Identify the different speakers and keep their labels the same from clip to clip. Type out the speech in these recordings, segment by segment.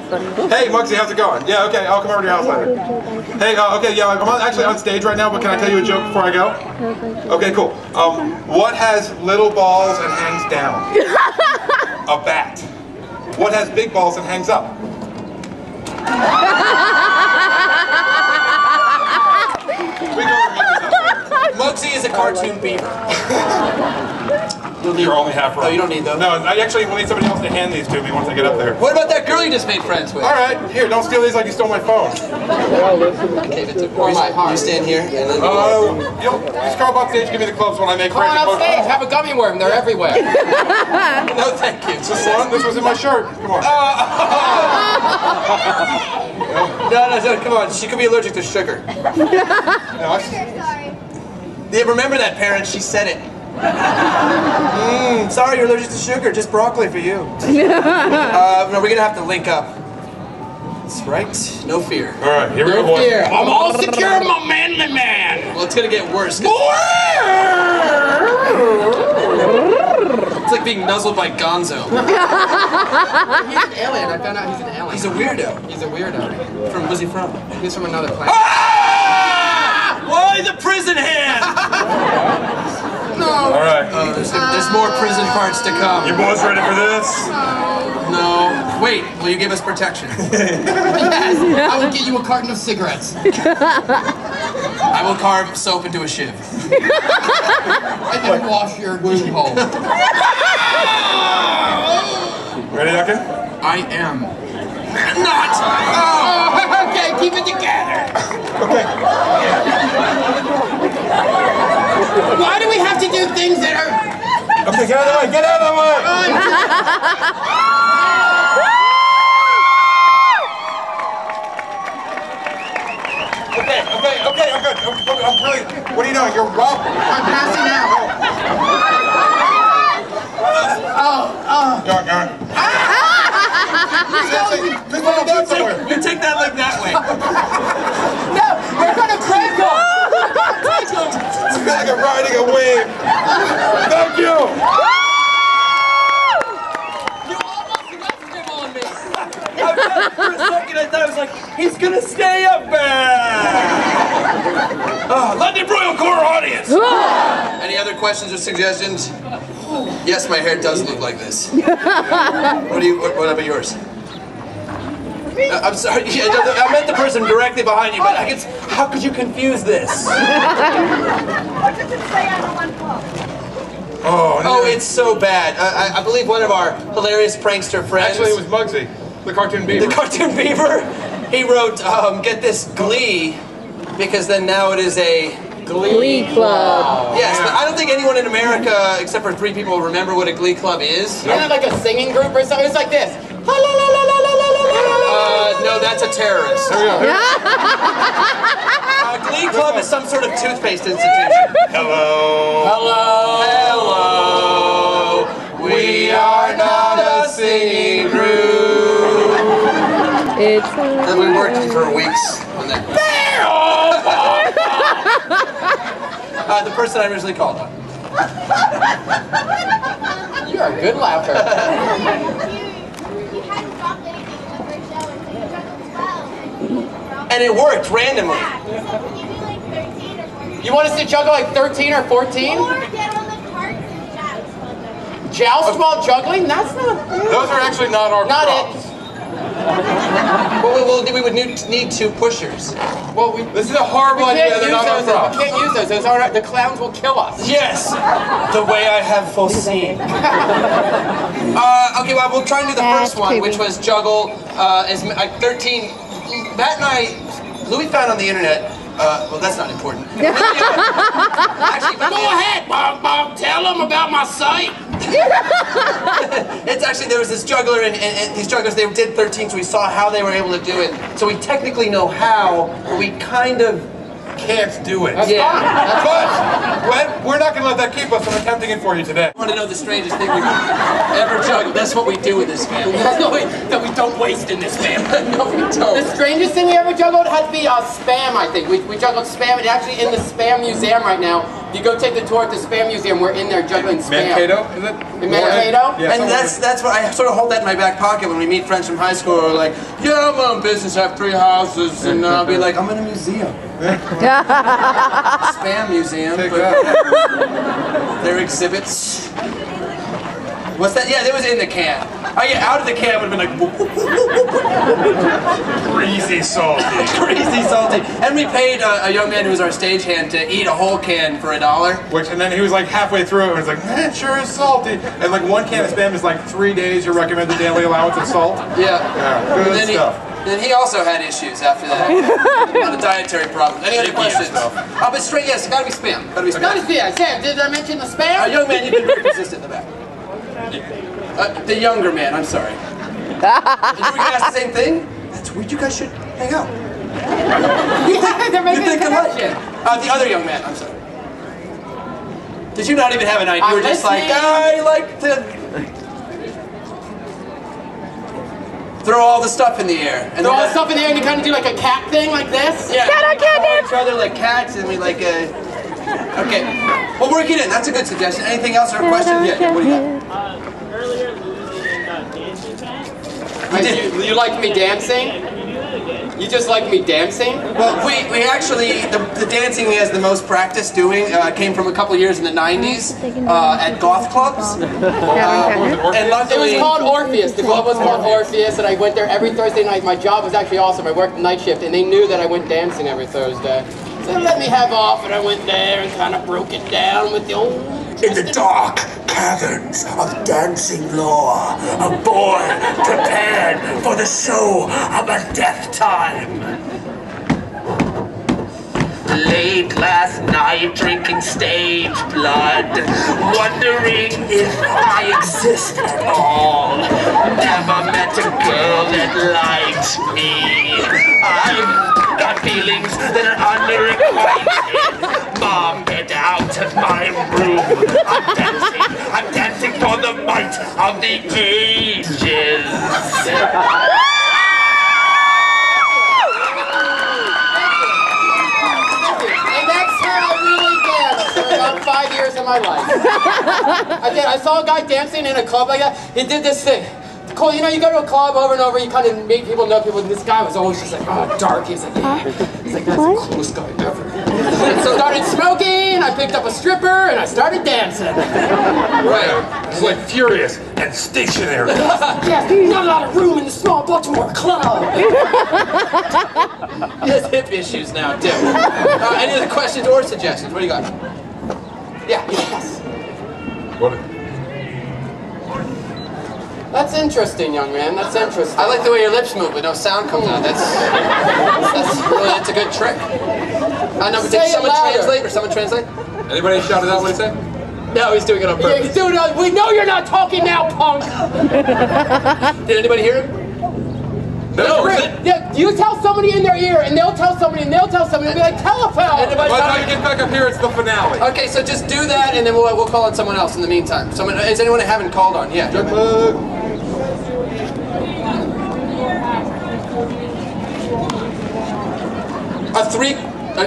Speaker 1: Hey, Muggsy, how's it going? Yeah, okay, I'll come over to your house later. Hey, okay, yeah, I'm actually on stage right now, but can I tell you a joke before I go? Okay, cool. What has little balls and hangs down? A bat. What has big balls and hangs up?
Speaker 2: Muggsy is a cartoon beaver.
Speaker 1: You're only half right.
Speaker 2: Oh, you don't need those?
Speaker 1: No, I actually will need somebody else to hand these to me once I get up there.
Speaker 2: What about that girl you just made friends with?
Speaker 1: Alright, here, don't steal these like you stole my phone.
Speaker 2: Okay, you stand here and then...
Speaker 1: You'll just come up stage and give me the clubs when I make
Speaker 3: Come on up stage, have a gummy worm, they're everywhere.
Speaker 2: No, thank you.
Speaker 1: This one? This was in my shirt. Come on.
Speaker 2: No, come on. She could be allergic to sugar.
Speaker 1: No,
Speaker 2: Yeah, remember that, parents. She said it. Sorry, you're allergic to sugar. Just broccoli for you. No, we're gonna have to link up. That's right. No fear.
Speaker 1: All right, here we go,
Speaker 3: No
Speaker 1: boys.
Speaker 3: fear. I'm all secure, my manly man.
Speaker 2: Well, it's gonna get worse. It's like being nuzzled by Gonzo.
Speaker 3: He's an alien. I found out he's an alien.
Speaker 2: He's a weirdo.
Speaker 3: He's a weirdo.
Speaker 2: Where's he from?
Speaker 3: He's from another planet.
Speaker 2: Ah! Why the prison hand?
Speaker 3: No.
Speaker 1: All right.
Speaker 2: Oh, there's more prison parts to come.
Speaker 1: You boys ready for this?
Speaker 2: No. Wait, will you give us protection?
Speaker 3: Yes, I will get you a carton of cigarettes.
Speaker 2: I will carve soap into a shiv.
Speaker 3: And then wash your wound hole.
Speaker 1: Ready, Duncan?
Speaker 3: I am.
Speaker 2: Not!
Speaker 3: Oh, okay, keep it together.
Speaker 1: Okay.
Speaker 3: Why do we have to do things that are...
Speaker 1: Okay, get out of the way, get out of the way! Okay, I'm good. I'm really, what are you doing? You're wrong.
Speaker 3: I'm passing out.
Speaker 1: Go on. Please put me down somewhere.
Speaker 2: You take that like that way.
Speaker 3: No, we're gonna crank him.
Speaker 1: It's like I'm riding a wave. Thank you.
Speaker 2: You almost left him on me. For a second, I thought I was like, he's gonna stay up there. Let the Broil core audience. Any other questions or suggestions? Yes, my hair does look like this. What about yours? I'm sorry, I meant the person directly behind you, but how could you confuse this?
Speaker 4: What does it say on the one book?
Speaker 2: Oh, it's so bad. I believe one of our hilarious prankster friends...
Speaker 1: Actually, it was Muggsy, the cartoon beaver.
Speaker 2: The cartoon beaver? He wrote, get this, Glee, because then now it is a...
Speaker 5: Glee Club.
Speaker 2: Yes, but I don't think anyone in America, except for 3 people, remember what a Glee Club is.
Speaker 3: Isn't it like a singing group or something? It's like this.
Speaker 2: No, that's a terrorist.
Speaker 1: There we go.
Speaker 2: Glee Club is some sort of toothpaste institution.
Speaker 1: Hello.
Speaker 2: Hello. We are not a singing group. And we worked for weeks on that. The person I originally called on.
Speaker 3: You're a good laugher.
Speaker 4: You hadn't dropped anything in the first show, and so you juggled 12.
Speaker 2: And it worked randomly.
Speaker 4: Yeah, so can you do like 13 or 14?
Speaker 3: You want us to juggle like 13 or 14?
Speaker 4: Or get on the carts and joust.
Speaker 3: Joust while juggling? That's not...
Speaker 1: Those are actually not our
Speaker 3: Not
Speaker 1: props.
Speaker 3: it.
Speaker 2: Well, we would need 2 pushers.
Speaker 3: Well,
Speaker 1: This is a horrible
Speaker 3: we
Speaker 1: idea.
Speaker 3: can't
Speaker 1: They're
Speaker 3: use
Speaker 1: not our
Speaker 3: those. We
Speaker 1: props.
Speaker 3: can't use those. Those are the clowns will kill us.
Speaker 2: Yes, the way I have foreseen. Okay, well, we'll try and do the first one, which was juggle as 13. Matt and I, Louis found on the internet. Well, that's not important. Actually,
Speaker 3: Go ahead, Bob. Tell them about my site.
Speaker 2: It's actually, there was this juggler, and these jugglers, they did 13, so we saw how they were able to do it. So we technically know how, but we kind of
Speaker 1: Can't do it.
Speaker 2: yeah.
Speaker 1: But we're not going to let that keep us from attempting it for you today.
Speaker 2: I want to know the strangest thing we've ever juggled. That's what we do with this family.
Speaker 3: that we don't waste in this family.
Speaker 2: No, we
Speaker 3: The
Speaker 2: don't.
Speaker 3: strangest thing we ever juggled had to be Spam, I think. We juggled Spam, and actually in the Spam Museum right now,
Speaker 6: You go take the tour at the Spam Museum. We're in there juggling spam.
Speaker 1: Mankato, is it?
Speaker 6: In Mankato?
Speaker 1: Yeah,
Speaker 2: And that's what I sort of hold that in my back pocket when we meet friends from high school who are like, yeah, I'm on business, I have 3 houses, and I'll be like, I'm in a museum. Spam museum. Their exhibits. What's that? Yeah, that was in the can. I get out of the can, would have been like,
Speaker 1: Greasy salty.
Speaker 2: crazy salty. And we paid a young man who was our stagehand to eat a whole can for $1.
Speaker 1: And then he was like halfway through it and was like, man, it sure is salty. And like 1 can of Spam is like 3 days your recommended daily allowance of salt.
Speaker 2: Yeah.
Speaker 1: Good
Speaker 2: And then
Speaker 1: stuff.
Speaker 2: Then he also had issues after that. A lot of dietary problems. Any other questions? Oh, but straight, yes, gotta be Spam. Gotta be Spam.
Speaker 6: Gotta see it. Sam, did I mention the Spam?
Speaker 2: Young man, you've been very consistent in the back. The younger man, I'm sorry. And you were gonna ask the same thing? That's weird, you guys should hang out.
Speaker 6: They're making
Speaker 2: You
Speaker 6: a
Speaker 2: think alike.
Speaker 6: connection.
Speaker 2: The other young man, I'm sorry. Did you not even have an idea? You were just like,
Speaker 6: listening.
Speaker 2: I like to throw all the stuff in the air. And
Speaker 6: Throw all
Speaker 2: then-
Speaker 6: the stuff in there and you kind of do like a cat thing like this?
Speaker 2: Yeah,
Speaker 5: Cat on cat
Speaker 2: we call
Speaker 5: dance.
Speaker 2: each other like cats, and we like okay. Well, work it in. That's a good suggestion. Anything else or questions? Yeah. What do you got?
Speaker 7: Earlier, we were in dancing class.
Speaker 6: You like me dancing? You just like me dancing?
Speaker 2: Well, we actually the dancing we has the most practice doing came from a couple years in the '90s at goth clubs. And
Speaker 6: It
Speaker 2: luckily,
Speaker 6: was called Orpheus. The club was called Orpheus, and I went there every Thursday night. My job was actually awesome. I worked the night shift, and they knew that I went dancing every Thursday. So they let me have off, and I went there and kind of broke it down with the old...
Speaker 8: In the dark caverns of dancing lore, a boy prepared for the show of a death time. Late last night, drinking stage blood, wondering if I exist at all. Never met a girl that liked me. I've got feelings that are unrequited. Mom, get out of my room. I'm dancing for the might of the ages.
Speaker 6: And that's how I really danced for about 5 years of my life. I saw a guy dancing in a club like that. He did this thing. Cool, you know, you go to a club over and over, you kind of meet people, know people, and this guy was always just like, oh, dark. He's like, that's the coolest guy ever. So I started smoking, I picked up a stripper, and I started dancing.
Speaker 1: Right. It's like furious and stationary.
Speaker 6: Yes, not a lot of room in the small Baltimore club.
Speaker 2: he has hip issues now too. Any other questions or suggestions? What do you got? Yeah.
Speaker 6: Yes.
Speaker 1: What?
Speaker 6: That's interesting, young man. That's interesting.
Speaker 2: I like the way your lips move, but no sound comes out. That's a good trick. I know, but did someone translate or someone translate?
Speaker 1: Anybody shout it out what he said?
Speaker 2: No, he's doing it on purpose.
Speaker 6: Yeah, he's doing it. We know you're not talking now, punk.
Speaker 2: Did anybody hear him?
Speaker 1: No.
Speaker 6: Yeah, you tell somebody in their ear, and they'll tell somebody, and they'll tell somebody, and be like, telephone.
Speaker 2: Anybody
Speaker 1: By the time you get back up here, it's the finale.
Speaker 2: Okay, so just do that, and then we'll call on someone else in the meantime. Is anyone I haven't called on? Yeah.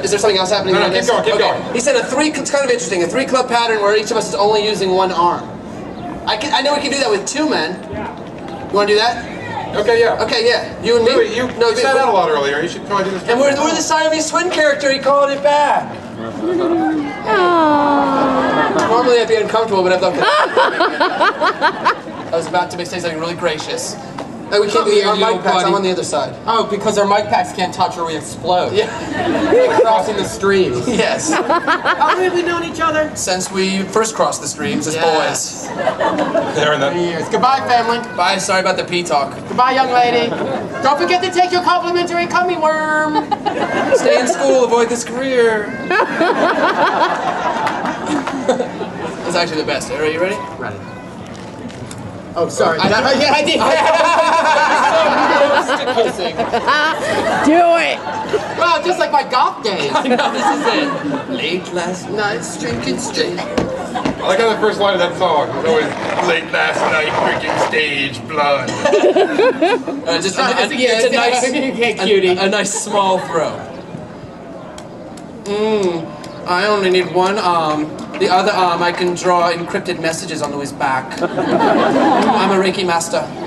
Speaker 2: Is there something else happening?
Speaker 1: No, keep going.
Speaker 2: He said it's kind of interesting, a 3-club pattern where each of us is only using one arm. I know we can do that with 2 men. You want to do that?
Speaker 1: Okay, yeah.
Speaker 2: Okay, yeah. You and me?
Speaker 1: Wait, you said that a lot earlier. You should probably do this.
Speaker 2: And we're the Siamese twin character. He called it back. Normally I'd be uncomfortable, but I'd love to. I was about to say something really gracious. Like we can't do our mic packs. I'm on the other side.
Speaker 6: Oh, because our mic packs can't touch or we explode.
Speaker 2: Yeah.
Speaker 6: Like crossing the streams.
Speaker 2: Yes.
Speaker 6: How long have we known each other?
Speaker 2: Since we first crossed the streams as boys.
Speaker 1: There and then.
Speaker 6: Years. Goodbye, family.
Speaker 2: Bye. Sorry about the pee talk.
Speaker 6: Goodbye, young lady. Don't forget to take your complimentary gummy worm.
Speaker 2: Stay in school. Avoid this career. That's actually the best. Are you ready?
Speaker 6: Ready. Oh, sorry. I did.
Speaker 5: Do it.
Speaker 6: Well, just like my goth days.
Speaker 2: I know, this is it. Late last night, drinking stage.
Speaker 1: I like how the first line of that song was always late last night drinking stage blood.
Speaker 2: It's a nice small throw.
Speaker 6: I only need one arm. The other arm I can draw encrypted messages onto his back. I'm a Reiki master.